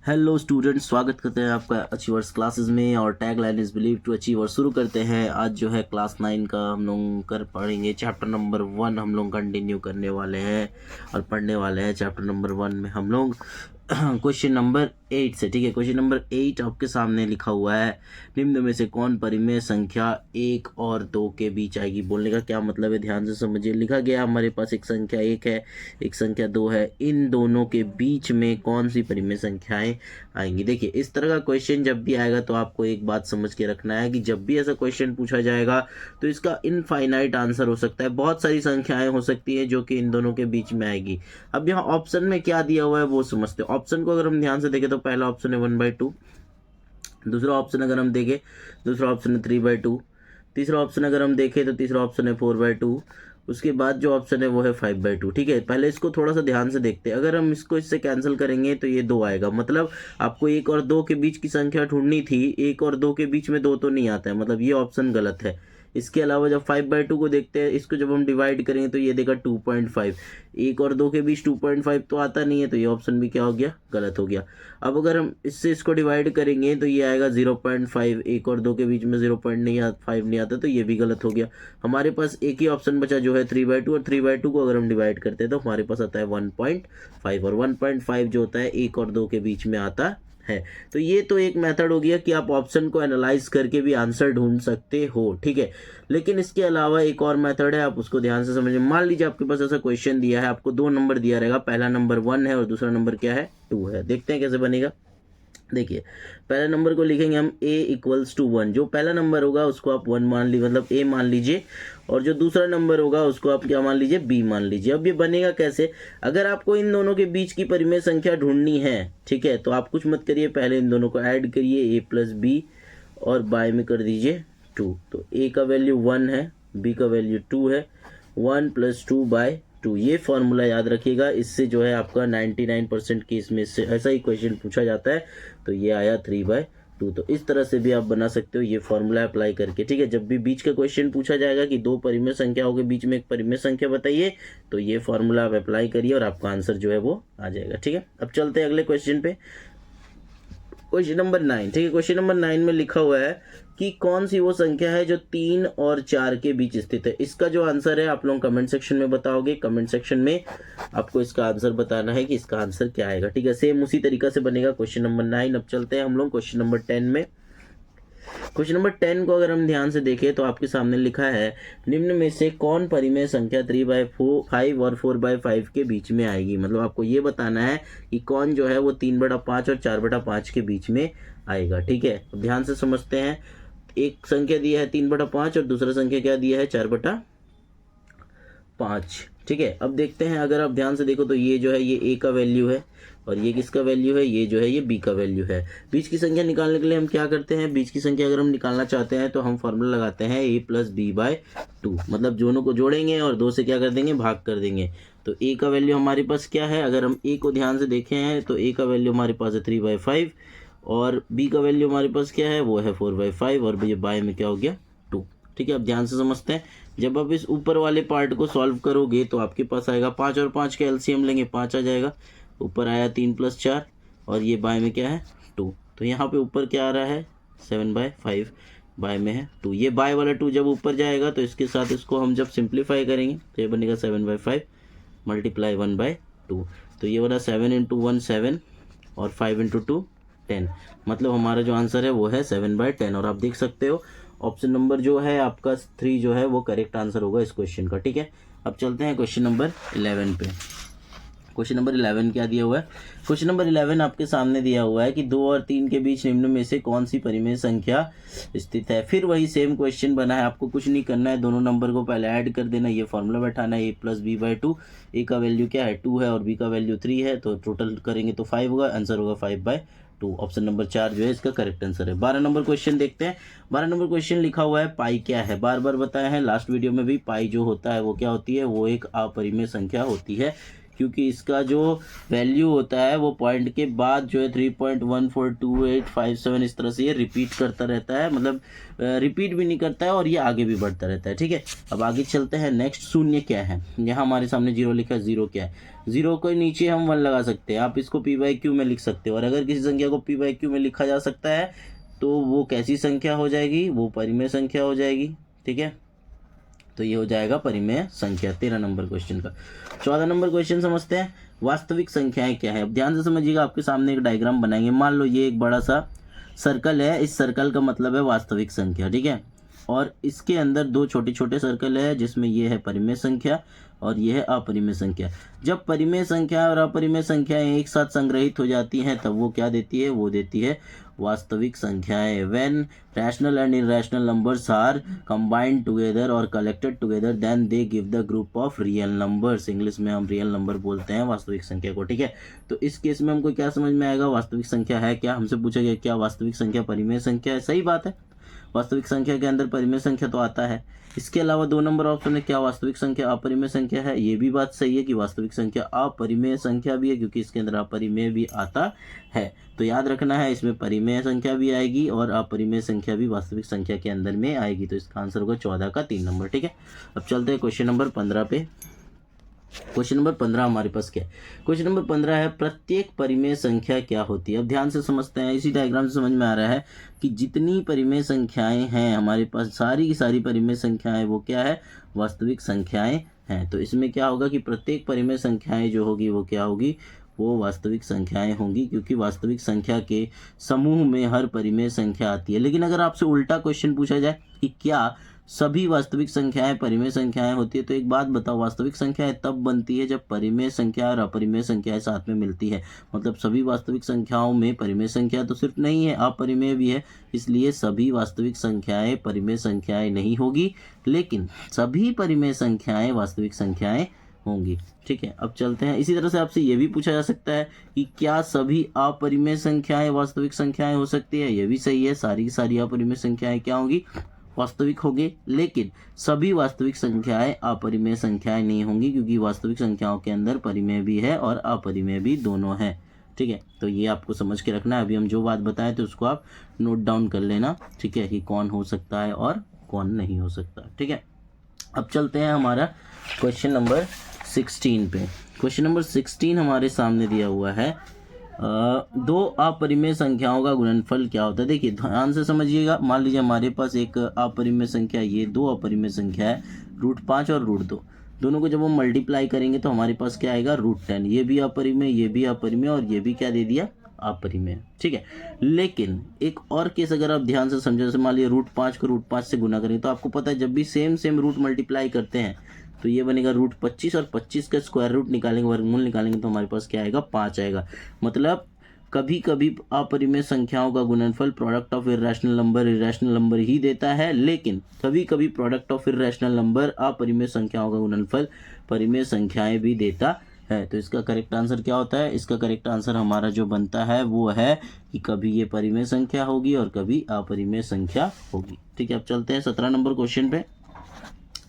Hello students, स्वागत करते हैं आपका अचीवर्स क्लासेस में। और tag line is believe to achieve. और शुरू करते हैं। आज जो है क्लास 9 का हम लोग कर पढ़ेंगे। चैप्टर नंबर 1 हम लोग कंटिन्यू करने वाले हैं और पढ़ने वाले हैं। चैप्टर नंबर 1 में हम लोग क्वेश्चन नंबर 8 से, ठीक है। क्वेश्चन नंबर 8 आपके सामने लिखा हुआ है, निम्न में से कौन परिमेय संख्या 1 और 2 के बीच आएगी। बोलने का क्या मतलब है, ध्यान से समझिए। लिखा गया हमारे पास एक संख्या 1 है, एक संख्या 2 है। इन दोनों के बीच में कौन सी परिमेय संख्याएं आएंगी। देखिए, इस तरह का क्वेश्चन जब भी आएगा तो आपको एक बात समझ के रखना है कि जब भी ऐसा क्वेश्चन पूछा जाएगा तो इसका इनफाइनाइट आंसर हो सकता है। बहुत सारी संख्याएं हो सकती है जो कि इन दोनों के बीच में आएगी। अब यहाँ ऑप्शन में क्या दिया हुआ है वो समझते हैं। ऑप्शन को अगर हम ध्यान से देखें तो पहला ऑप्शन है 1/2, दूसरा ऑप्शन अगर हम देखें, दूसरा ऑप्शन है 3/2, तीसरा ऑप्शन अगर हम देखें तो तीसरा ऑप्शन है 4/2, उसके बाद जो ऑप्शन है वो है 5/2। ठीक है, पहले इसको थोड़ा सा ध्यान से देखते हैं। अगर हम इसको इससे कैंसिल करेंगे तो ये 2 आएगा। मतलब आपको 1 और 2 के बीच की संख्या ढूंढनी थी, 1 और 2 के बीच में 2 तो नहीं आता है, मतलब ये ऑप्शन गलत है। इसके अलावा जब 5/2 को देखते हैं, इसको जब हम डिवाइड करेंगे तो ये देगा 2.5। 1 और 2 के बीच 2.5 तो आता नहीं है, तो ये ऑप्शन भी क्या हो गया, गलत हो गया। अब अगर हम इससे इसको डिवाइड करेंगे तो ये आएगा 0.5। 1 और 2 के बीच में 0.5 नहीं आता, तो ये भी गलत हो गया। हमारे पास एक ही ऑप्शन बचा जो है 3/2, और 3/2 को अगर हम डिवाइड करते हैं तो हमारे पास आता है 1.5, और 1.5 जो होता है 1 और 2 के बीच में आता है। तो ये तो एक मेथड हो गया कि आप ऑप्शन को एनालाइज करके भी आंसर ढूंढ सकते हो, ठीक है। लेकिन इसके अलावा एक और मेथड है, आप उसको ध्यान से समझिए। मान लीजिए आपके पास ऐसा क्वेश्चन दिया है, आपको 2 नंबर दिया रहेगा, पहला नंबर 1 है और दूसरा नंबर क्या है, 2 है। देखते हैं कैसे बनेगा। देखिए, पहले नंबर को लिखेंगे हम a = 1। जो पहला नंबर होगा उसको आप 1 मान लीजिए, मतलब a मान लीजिए, और जो दूसरा नंबर होगा उसको आप क्या मान लीजिए, b मान लीजिए। अब ये बनेगा कैसे, अगर आपको इन दोनों के बीच की परिमेय संख्या ढूंढनी है, ठीक है, तो आप कुछ मत करिए, पहले इन दोनों को ऐड करिए, a + b, और बाय में कर दीजिए 2। तो a का वैल्यू 1 है, b का वैल्यू 2 है, 1 + 2/2। ये फॉर्मूला याद रखिएगा, इससे जो है आपका 99% केस में से ऐसा ही क्वेश्चन पूछा जाता है। तो ये आया 3/2। तो इस तरह से भी आप बना सकते हो, ये फॉर्मूला अप्लाई करके, ठीक है। जब भी बीच का क्वेश्चन पूछा जाएगा कि 2 परिमेय संख्याओं के बीच में एक परिमेय संख्या बताइए, तो ये फॉर्मूला आप अप्लाई करिए और आपका आंसर जो है वो आ जाएगा, ठीक है। अब चलते हैं अगले क्वेश्चन पे। क्वेश्चन नंबर 9, ठीक है। क्वेश्चन नंबर 9 में लिखा हुआ है कि कौन सी वो संख्या है जो 3 और 4 के बीच स्थित है। इसका जो आंसर है आप लोग कमेंट सेक्शन में बताओगे। कमेंट सेक्शन में आपको इसका आंसर बताना है कि इसका आंसर क्या आएगा, ठीक है। सेम उसी तरीका से बनेगा क्वेश्चन नंबर 9। अब चलते हैं हम लोग क्वेश्चन नंबर 10 में। क्वेश्चन नंबर 10 को अगर हम ध्यान से देखें तो आपके सामने लिखा है, निम्न में से कौन परिमेय संख्या 3/5 और 4/5 के बीच में आएगी। मतलब आपको ये बताना है कि कौन जो है वो 3/5 और 4/5 के बीच में आएगा, ठीक है। अब ध्यान से समझते हैं। एक संख्या दिया है 3/5 और दूसरा संख्या क्या दिया है, 4/5, ठीक है। अब देखते हैं, अगर आप ध्यान से देखो तो ये जो है ये a का वैल्यू है, और ये किसका वैल्यू है, ये जो है ये b का वैल्यू है। बीच की संख्या निकालने के लिए हम क्या करते हैं, बीच की संख्या अगर हम निकालना चाहते हैं तो हम फॉर्मूला लगाते हैं a + b/2। मतलब दोनों को जोड़ेंगे और 2 से क्या कर देंगे, भाग कर देंगे। तो a का वैल्यू हमारे पास क्या है, अगर हम a को ध्यान से देखें हैं तो a का वैल्यू हमारे पास है 3/5, और b का वैल्यू हमारे पास क्या है, वो है 4/5, और ये बाय में क्या हो गया, 2, ठीक है। अब ध्यान से समझते हैं। जब आप इस ऊपर वाले पार्ट को सॉल्व करोगे तो आपके पास आएगा 5 और 5 का एलसीएम लेंगे, 5 आ जाएगा। ऊपर आया 3 + 4, और ये बाय में क्या है, 2। तो यहाँ पे ऊपर क्या आ रहा है, 7/5, बाय में है 2। ये बाय वाला 2 जब ऊपर जाएगा तो इसके साथ इसको हम जब सिंप्लीफाई करेंगे तो ये बनेगा 7/5 × 1/2। तो ये बना 7 × 1 7, और 5 × 2 10। मतलब हमारा जो आंसर है वो है 7/10। और आप देख सकते हो ऑप्शन नंबर जो है आपका 3 जो है वो करेक्ट आंसर होगा इस क्वेश्चन का, ठीक है। अब चलते हैं क्वेश्चन नंबर 11 पे। क्वेश्चन नंबर 11 क्या दिया हुआ है, क्वेश्चन नंबर 11 आपके सामने दिया हुआ है कि 2 और 3 के बीच निम्न में से कौन सी परिमेय संख्या स्थित है। फिर वही सेम क्वेश्चन बना है, आपको कुछ नहीं करना है, दोनों नंबर को पहले ऐड कर देना, ये फॉर्मूला बैठाना है, a + b/2। a का वैल्यू क्या है, 2 है, और b का वैल्यू 3 है, तो टोटल करेंगे तो 5 होगा, आंसर होगा 5/2। ऑप्शन नंबर 4 जो है इसका करेक्ट आंसर है। 12 नंबर क्वेश्चन देखते हैं। 12 नंबर क्वेश्चन लिखा हुआ है, पाई क्या है। बार बार बताया है लास्ट वीडियो में भी, पाई जो होता है वो क्या होती है, वो एक अपरिमेय संख्या होती है। क्योंकि इसका जो वैल्यू होता है वो पॉइंट के बाद जो है 3.142857 इस तरह से ये रिपीट करता रहता है, मतलब रिपीट भी नहीं करता है और ये आगे भी बढ़ता रहता है। ठीक है, अब आगे चलते हैं। नेक्स्ट शून्य क्या है, यहाँ हमारे सामने जीरो लिखा है। जीरो क्या है, जीरो के नीचे हम 1 लगा सकते हैं। आप इसको p/q में लिख सकते हो, और अगर किसी संख्या को p/q में लिखा जा सकता है तो वो कैसी संख्या हो जाएगी, वो परिमेय संख्या हो जाएगी। ठीक है, तो ये हो जाएगा परिमेय संख्या 13 नंबर क्वेश्चन का। 14 नंबर क्वेश्चन समझते हैं, वास्तविक संख्याएं क्या है। अब ध्यान से समझिएगा, आपके सामने एक डायग्राम बनाएंगे। मान लो ये एक बड़ा सा सर्कल है, इस सर्कल का मतलब है वास्तविक संख्या। ठीक है, और इसके अंदर दो छोटे छोटे सर्कल है, जिसमें ये है परिमेय संख्या और ये है अपरिमेय संख्या। जब परिमेय संख्या और अपरिमेय संख्याएं एक साथ संग्रहित हो जाती हैं तब वो क्या देती है, वो देती है वास्तविक संख्याएं। When rational and irrational numbers are combined together और collected together then they give the group of real numbers. English में हम रियल नंबर बोलते हैं वास्तविक संख्या को। ठीक है, तो इस केस में हमको क्या समझ में आएगा, वास्तविक संख्या है क्या। हमसे पूछा गया क्या वास्तविक संख्या परिमेय संख्या है, सही बात है, वास्तविक संख्या के अंदर परिमेय संख्या तो आता है। इसके अलावा 2 नंबर ऑप्शन में क्या वास्तविक संख्या अपरिमेय संख्या है, ये भी बात सही है कि वास्तविक संख्या अपरिमेय संख्या भी है, क्योंकि इसके अंदर अपरिमेय भी आता है। तो याद रखना है, इसमें परिमेय संख्या भी आएगी और अपरिमेय संख्या भी वास्तविक संख्या के अंदर में आएगी। तो इसका आंसर होगा 14 का 3 नंबर। ठीक है, अब चलते हैं क्वेश्चन नंबर 15 पे। क्वेश्चन नंबर 15 हमारे पास क्या है, क्वेश्चन नंबर 15 है प्रत्येक परिमेय संख्या क्या होती है। अब ध्यान से समझते हैं, इसी डायग्राम से समझ में आ रहा है कि जितनी परिमेय संख्याएं हैं हमारे पास, सारी की सारी परिमेय संख्याएं वो क्या है, वास्तविक संख्याएं हैं। तो इसमें क्या होगा कि प्रत्येक परिमेय संख्याएं जो होगी वो क्या होगी, वो वास्तविक संख्याएं होंगी, क्योंकि वास्तविक संख्या के समूह में हर परिमेय संख्या आती है। लेकिन अगर आपसे उल्टा क्वेश्चन पूछा जाए कि क्या सभी वास्तविक संख्याएं परिमेय संख्याएं होती है, तो एक बात बताओ, वास्तविक संख्याएं तब बनती है जब परिमेय संख्या और अपरिमेय संख्याएं साथ में मिलती है। मतलब सभी वास्तविक संख्याओं में परिमेय संख्या तो सिर्फ नहीं है, अपरिमेय भी है, इसलिए सभी वास्तविक संख्याएं परिमेय संख्याएं नहीं होगी, लेकिन सभी परिमेय संख्याएं वास्तविक संख्याएं होंगी। ठीक है, अब चलते हैं। इसी तरह से आपसे ये भी पूछा जा सकता है कि क्या सभी अपरिमेय संख्याएं वास्तविक संख्याएं हो सकती है, ये भी सही है, सारी की सारी अपरिमेय संख्याएं क्या होंगी, वास्तविक होंगे। लेकिन सभी वास्तविक संख्याएं अपरिमेय संख्याएं नहीं होंगी, क्योंकि वास्तविक संख्याओं के अंदर परिमेय भी है और अपरिमेय भी दोनों है। ठीक है, तो ये आपको समझ के रखना है। अभी हम जो बात बताएं तो उसको आप नोट डाउन कर लेना। ठीक है, कि कौन हो सकता है और कौन नहीं हो सकता। ठीक है, अब चलते हैं हमारा क्वेश्चन नंबर 16 पे। क्वेश्चन नंबर 16 हमारे सामने दिया हुआ है, दो अपरिमेय संख्याओं का गुणनफल क्या होता है। देखिए ध्यान से समझिएगा, मान लीजिए हमारे पास एक अपरिमेय संख्या, ये दो अपरिमेय संख्या है, √5 और √2, दोनों को जब हम मल्टीप्लाई करेंगे तो हमारे पास क्या आएगा, √10। ये भी अपरिमेय, ये भी अपरिमेय और ये भी क्या दे दिया, अपरिमेय। ठीक है, लेकिन एक और केस अगर आप ध्यान से समझो, जैसे मान लीजिए √5 को √5 से गुना करेंगे, तो आपको पता है जब भी सेम रूट मल्टीप्लाई करते हैं तो ये बनेगा √25, और 25 का स्क्वायर रूट निकालेंगे, वर्गमूल निकालेंगे, तो हमारे पास क्या आएगा, 5 आएगा। मतलब कभी कभी अपरिमेय संख्याओं का गुणनफल प्रोडक्ट ऑफ इरेशनल नंबर ही देता है, लेकिन कभी कभी प्रोडक्ट ऑफ इरेशनल नंबर अपरिमेय संख्याओं का गुणनफल परिमेय संख्याएं भी देता है। तो इसका करेक्ट आंसर क्या होता है, इसका करेक्ट आंसर हमारा जो बनता है वो है कि कभी ये परिमेय संख्या होगी और कभी अपरिमेय संख्या होगी। ठीक है, अब चलते हैं 17 नंबर क्वेश्चन पे।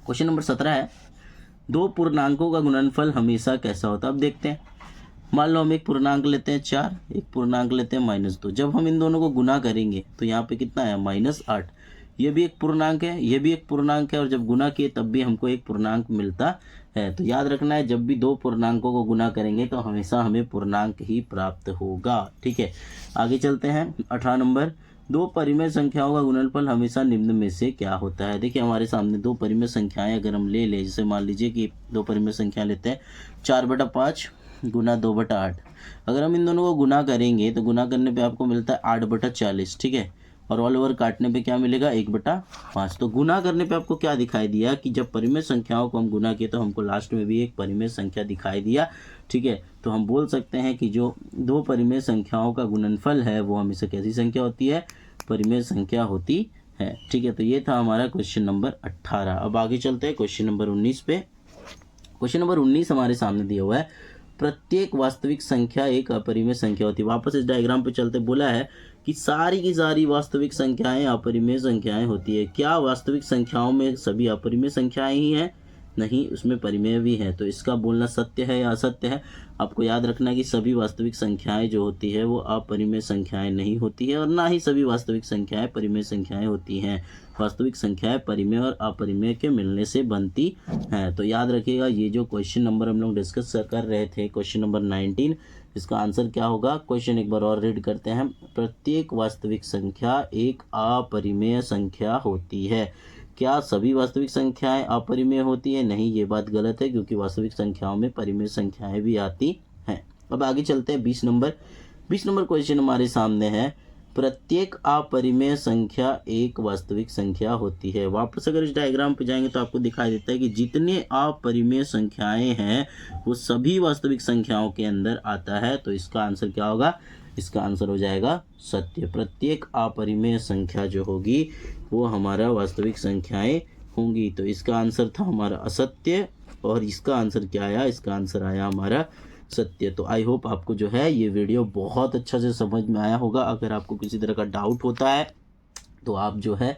क्वेश्चन नंबर 17 है, दो पूर्णांकों का गुणनफल हमेशा कैसा होता है। अब देखते हैं, मान लो हम एक पूर्णांक लेते हैं 4, एक पूर्णांक लेते हैं -2। जब हम इन दोनों को गुना करेंगे तो यहाँ पे कितना है, -8। ये भी एक पूर्णांक है, ये भी एक पूर्णांक है, और जब गुना किए तब भी हमको एक पूर्णांक मिलता है। तो याद रखना है, जब भी दो पूर्णांकों को गुना करेंगे तो हमेशा हमें पूर्णांक ही प्राप्त होगा। ठीक है, आगे चलते हैं। 18 नंबर, दो परिमेय संख्याओं का गुणनफल हमेशा निम्न में से क्या होता है। देखिए हमारे सामने दो परिमेय संख्याएं अगर हम ले लें, जैसे मान लीजिए कि दो परिमेय संख्या लेते हैं 4/5 गुना 2/8। अगर हम इन दोनों को गुना करेंगे तो गुना करने पे आपको मिलता है 8/40। ठीक है, और ऑल ओवर काटने पे क्या मिलेगा, 1/5। तो गुना करने पे आपको क्या दिखाई दिया कि जब परिमेय संख्याओं को हम गुना किए तो हमको लास्ट में भी एक परिमेय संख्या दिखाई दिया। ठीक है, तो हम बोल सकते हैं कि जो दो परिमेय संख्याओं का गुणनफल है वो हमेशा कैसी संख्या होती है, परिमेय संख्या होती है। ठीक है, तो ये था हमारा क्वेश्चन नंबर 18। अब आगे चलते हैं क्वेश्चन नंबर 19 पे। क्वेश्चन नंबर 19 हमारे सामने दिया हुआ है, प्रत्येक वास्तविक संख्या एक अपरिमेय संख्या होती है। वापस इस डायग्राम पे चलते, बोला है कि सारी की सारी वास्तविक संख्याएं अपरिमेय संख्याएं होती है। क्या वास्तविक संख्याओं में सभी अपरिमेय संख्याएं ही हैं, नहीं, उसमें परिमेय भी है। तो इसका बोलना सत्य है या असत्य है। आपको याद रखना है कि सभी वास्तविक संख्याएं जो होती है वो अपरिमेय संख्याएं नहीं होती है और ना ही सभी वास्तविक संख्याएं परिमेय संख्याएं होती हैं। वास्तविक संख्याएं परिमेय और अपरिमेय के मिलने से बनती हैं। तो याद रखिएगा, ये जो क्वेश्चन नंबर हम लोग डिस्कस कर रहे थे, क्वेश्चन नंबर 19, इसका आंसर क्या होगा। क्वेश्चन एक बार और रीड करते हैं। प्रत्येक वास्तविक संख्या एक अपरिमेय संख्या होती है। क्या सभी वास्तविक संख्याएं अपरिमेय होती है? नहीं, ये बात गलत है, क्योंकि वास्तविक संख्याओं में परिमेय संख्याएं भी आती हैं। अब आगे चलते हैं 20 नंबर। 20 नंबर क्वेश्चन हमारे सामने है। प्रत्येक अपरिमेय संख्या एक वास्तविक संख्या होती है। वापस अगर इस डायग्राम पे जाएंगे तो आपको दिखाई देता है कि जितने अपरिमेय संख्याएं हैं वो सभी वास्तविक संख्याओं के अंदर आता है। तो इसका आंसर क्या होगा? इसका आंसर हो जाएगा सत्य। प्रत्येक अपरिमेय संख्या जो होगी वो हमारा वास्तविक संख्याएं होंगी। तो इसका आंसर था हमारा असत्य और इसका आंसर क्या आया? इसका आंसर आया हमारा सत्य। तो आई होप आपको जो है ये वीडियो बहुत अच्छा से समझ में आया होगा। अगर आपको किसी तरह का डाउट होता है तो आप जो है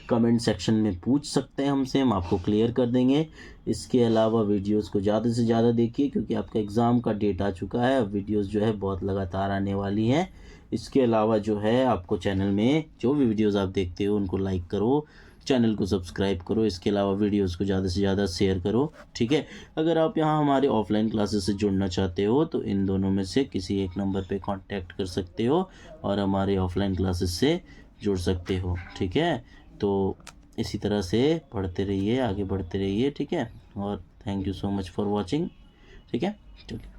कमेंट सेक्शन में पूछ सकते हैं हमसे, हम आपको क्लियर कर देंगे। इसके अलावा वीडियोस को ज़्यादा से ज़्यादा देखिए, क्योंकि आपका एग्ज़ाम का डेट आ चुका है। अब वीडियोस जो है बहुत लगातार आने वाली हैं। इसके अलावा जो है आपको चैनल में जो भी वीडियोस आप देखते हो उनको लाइक करो, चैनल को सब्सक्राइब करो। इसके अलावा वीडियोस को ज़्यादा से ज़्यादा शेयर करो, ठीक है। अगर आप यहाँ हमारे ऑफलाइन क्लासेस से जुड़ना चाहते हो तो इन दोनों में से किसी एक नंबर पे कांटेक्ट कर सकते हो और हमारे ऑफलाइन क्लासेस से जुड़ सकते हो, ठीक है। तो इसी तरह से पढ़ते रहिए, आगे बढ़ते रहिए, ठीक है। और thank you so much for watching, ठीक है, चलिए।